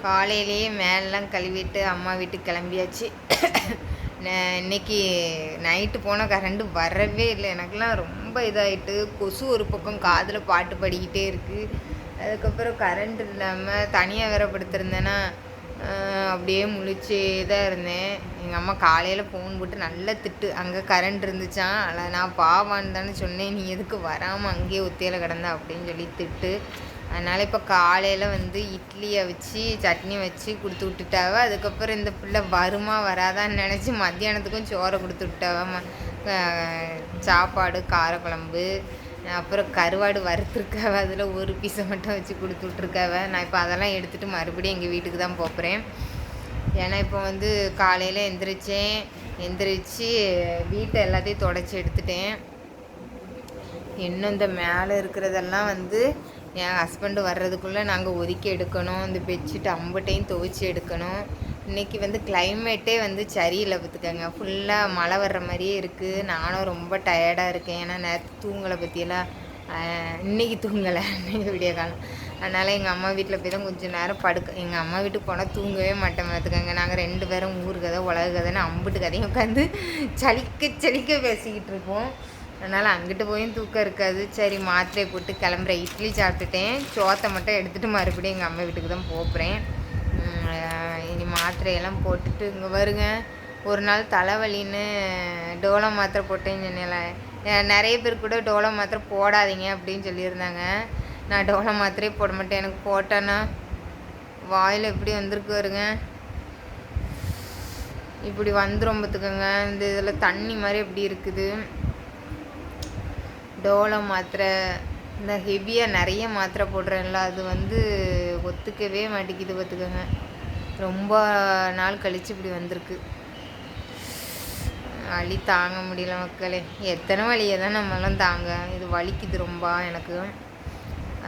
காலையிலேயே மேலெலாம் கழுவிட்டு அம்மா வீட்டுக்கு கிளம்பியாச்சு. இன்னைக்கு நைட்டு போனால் கரண்டு வரவே இல்லை. எனக்கெலாம் ரொம்ப இதாகிட்டு, கொசு ஒரு பக்கம் காதில் பாட்டு பாடிக்கிட்டே இருக்குது. அதுக்கப்புறம் கரண்ட் இல்லாமல் தனியாக வேற படுத்திருந்தேன்னா அப்படியே முழிச்சே தான் இருந்தேன். எங்கள் அம்மா காலையில் ஃபோன் போட்டு நல்லா திட்டு, அங்கே கரண்ட் இருந்துச்சான். அதில் நான் பாவான்னு தானே சொன்னேன், நீ எதுக்கு வராமல் அங்கேயே ஒத்தையில் கிடந்த அப்படின்னு சொல்லி திட்டு. அதனால் இப்போ காலையில் வந்து இட்லியை வச்சு சட்னி வச்சு கொடுத்து விட்டுட்டாவ. அதுக்கப்புறம் இந்த பிள்ளை வருமா வராதான்னு நினச்சி மத்தியானத்துக்கும் சோறை கொடுத்து விட்டாவ. சாப்பாடு காரக்குழம்பு அப்புறம் கருவாடு வறுத்துருக்காவ, அதில் ஒரு பீஸை மட்டும் வச்சு கொடுத்து விட்ருக்காவ. நான் இப்போ அதெல்லாம் எடுத்துகிட்டு மறுபடியும் எங்கள் வீட்டுக்கு தான் போகிறேன். ஏன்னா இப்போ வந்து காலையில் எந்திரிச்சு வீட்டை எல்லாத்தையும் தொடச்சி எடுத்துட்டேன். இன்னும் இந்த மேலே இருக்கிறதெல்லாம் வந்து என் ஹஸ்பண்டு வர்றதுக்குள்ளே நாங்கள் ஒதுக்கி எடுக்கணும். இந்த பெட்ஷீட் அம்பட்டையும் துவைச்சி எடுக்கணும். இன்றைக்கி வந்து கிளைமேட்டே வந்து சரியில்லை பார்த்துக்கங்க. ஃபுல்லாக மழை வர்ற மாதிரியே இருக்குது. நானும் ரொம்ப டயர்டாக இருக்கேன். ஏன்னா நேற்று தூங்கலை பற்றியெல்லாம், இன்றைக்கி தூங்கலை, இன்றைக்கி விடிய காலம். அதனால் எங்கள் அம்மா வீட்டில் போய் தான் கொஞ்சம் நேரம் எங்கள் அம்மா வீட்டுக்கு போனால் தூங்கவே மாட்டேன் பார்த்துக்கங்க. நாங்கள் 2 பேரும் ஊர் கதை உலக கதைன்னு அம்புட்டு கதையும் உட்காந்து சலிக்க பேசிக்கிட்டு இருப்போம். அதனால் அங்கிட்டு போயும் தூக்கம் இருக்காது. சரி மாத்திரையை போட்டு கிளம்புறேன். இட்லி சாப்பிட்டுட்டேன், சோத்தை மட்டும் எடுத்துகிட்டு மறுபடியும் எங்கள் அம்மா வீட்டுக்கு தான் போகிறேன். இனி மாத்திரையெல்லாம் போட்டுட்டு இங்கே வருங்க. ஒரு நாள் தலைவலின்னு டோலோ மாத்திரை போட்டேன்னு சொன்னேன். நிறைய பேர் கூட டோலோ மாத்திரை போடாதீங்க அப்படின்னு சொல்லியிருந்தாங்க. நான் டோலோ மாத்திரையே போட மாட்டேன். எனக்கு போட்டேன்னா வாயில் எப்படி வந்திருக்கு வருங்க, இப்படி வந்துடும் பார்த்துக்கோங்க. இந்த இதில் தண்ணி மாதிரி எப்படி இருக்குது. டோலோ மாத்திரை இந்த ஹெவியாக நிறைய மாத்திரை போடுறேன்ல, அது வந்து ஒத்துக்கவே மாட்டேங்குது பார்த்துக்கோங்க. ரொம்ப நாள் கழித்து இப்படி வந்திருக்கு. வலி தாங்க முடியல மக்களே. எத்தனை வலியை தான் நம்மளாம் தாங்க, இது வலிக்குது ரொம்ப எனக்கு.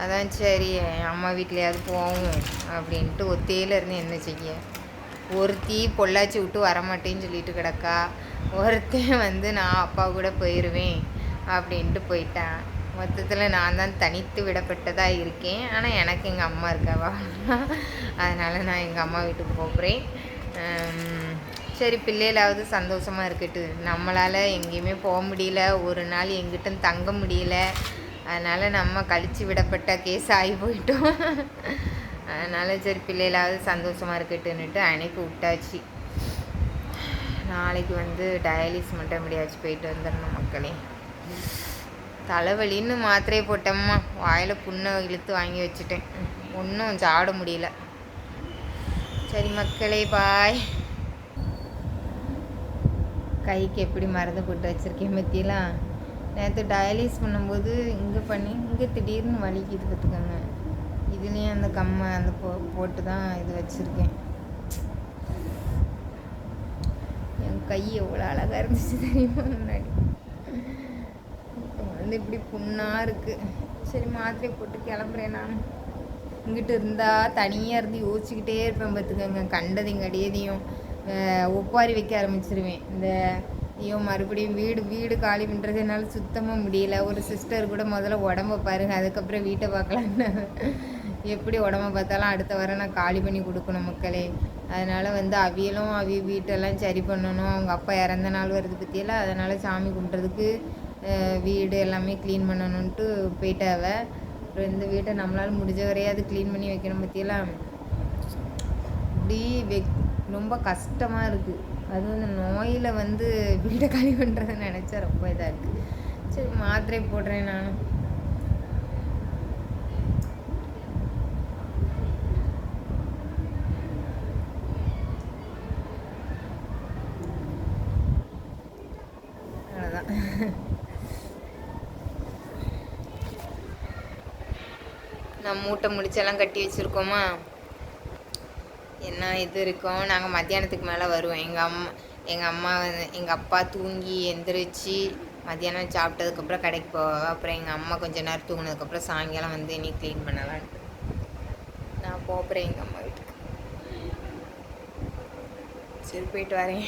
அதான் சரி அம்மா வீட்லையாவது போவோம் அப்படின்ட்டு ஒத்தையில் இருந்து என்ன செய்ய. ஒருத்தி பொள்ளாச்சி விட்டு வரமாட்டேன்னு சொல்லிட்டு கிடக்கா. ஒருத்தன் வந்து நான் அப்பா கூட போயிடுவேன் அப்படின்ட்டு போயிட்டேன். மொத்தத்தில் நான் தான் தனித்து விடப்பட்டதாக இருக்கேன். ஆனால் எனக்கு எங்கள் அம்மா இருக்காவா, அதனால் நான் எங்கள் அம்மா வீட்டுக்கு போகிறேன். சரி பிள்ளைகளாவது சந்தோஷமாக இருக்கட்டு. நம்மளால் எங்கேயுமே போக முடியல, ஒரு நாள் எங்கிட்டும் தங்க முடியல. அதனால் நம்ம கழித்து விடப்பட்ட கேஸ் ஆகி போயிட்டோம். அதனால் சரி பிள்ளைகளாவது சந்தோஷமாக இருக்கட்டுன்னுட்டு அனுப்பி விட்டாச்சு. நாளைக்கு வந்து டயாலிஸ் மட்டும் எப்படியாச்சும் போயிட்டு வந்துடணும் மக்களே. தலைவலின்னு மாத்திரையை போட்டோம்மா, வாயில் புண்ணை இழுத்து வாங்கி வச்சுட்டேன். ஒன்றும் சாப்பிட முடியல. சரி மக்களே பாய். கைக்கு எப்படி மருந்து போட்டு வச்சுருக்கேன் பற்றியெல்லாம். நேற்று டயாலிஸ் பண்ணும்போது இங்கே திடீர்னு வலிக்குது பார்த்துக்கோங்க. இதுலேயும் அந்த கம்மை அந்த போட்டு தான் இது வச்சுருக்கேன். என் கை எவ்வளோ அழகாக இருந்துச்சு தெரியுமா முன்னாடி. இப்போ வந்து இப்படி புண்ணாக இருக்குது. சரி மாத்திரை போட்டு கிளம்புறேன். நான் இங்கிட்டு இருந்தால் தனியாக இருந்து யோசிச்சுக்கிட்டே இருப்பேன் பார்த்துக்கோங்க. கண்டதையும் கடியதையும் ஒப்பாரி வைக்க ஆரம்பிச்சிருவேன். இந்த ஐயோ மறுபடியும் வீடு காலி பண்ணுறதுனால சுத்தமாக முடியல. ஒரு சிஸ்டர் கூட முதல்ல உடம்ப பாருங்க, அதுக்கப்புறம் வீட்டை பார்க்கலான்னு. எப்படி உடம்ப பார்த்தாலும் அடுத்த வாரம் நான் காலி பண்ணி கொடுக்கணும் மக்களே. அதனால் வந்து அவியலும் வீட்டெல்லாம் சரி பண்ணணும். அவங்க அப்பா இறந்த நாள் வருது பற்றியெல்லாம், அதனால் சாமி கும்பிட்றதுக்கு வீடு எல்லாமே க்ளீன் பண்ணணுன்ட்டு போயிட்டாவ. அப்புறம் இந்த வீட்டை நம்மளால் முடிஞ்ச வரையாவது க்ளீன் பண்ணி வைக்கணும் பற்றியெல்லாம். இப்படி ரொம்ப கஷ்டமாக இருக்குது. அதுவும் இந்த நோயில் வந்து வீடை காலி பண்ணுறதை நினச்சா ரொம்ப இதாக இருக்குது. சரி மாத்திரை போடுறேன் நானும். அவ்வளோதான். நான் மூட்டை முடிச்செல்லாம் கட்டி வச்சுருக்கோமா, என்ன இது இருக்கும். நாங்கள் மத்தியானத்துக்கு மேலே வருவோம். எங்கள் அம்மா எங்கள் அப்பா தூங்கி எந்திரிச்சு மத்தியானம் சாப்பிட்டதுக்கப்புறம் கடைக்கு போவேன். அப்புறம் எங்கள் அம்மா கொஞ்சம் நேரம் தூங்கினதுக்கப்புறம் சாயங்காலம் வந்து இனி க்ளீன் பண்ணலான்ட்டு நான் போகிறேன் எங்கள் அம்மா வீட்டுக்கு. சரி போயிட்டு வரேன்.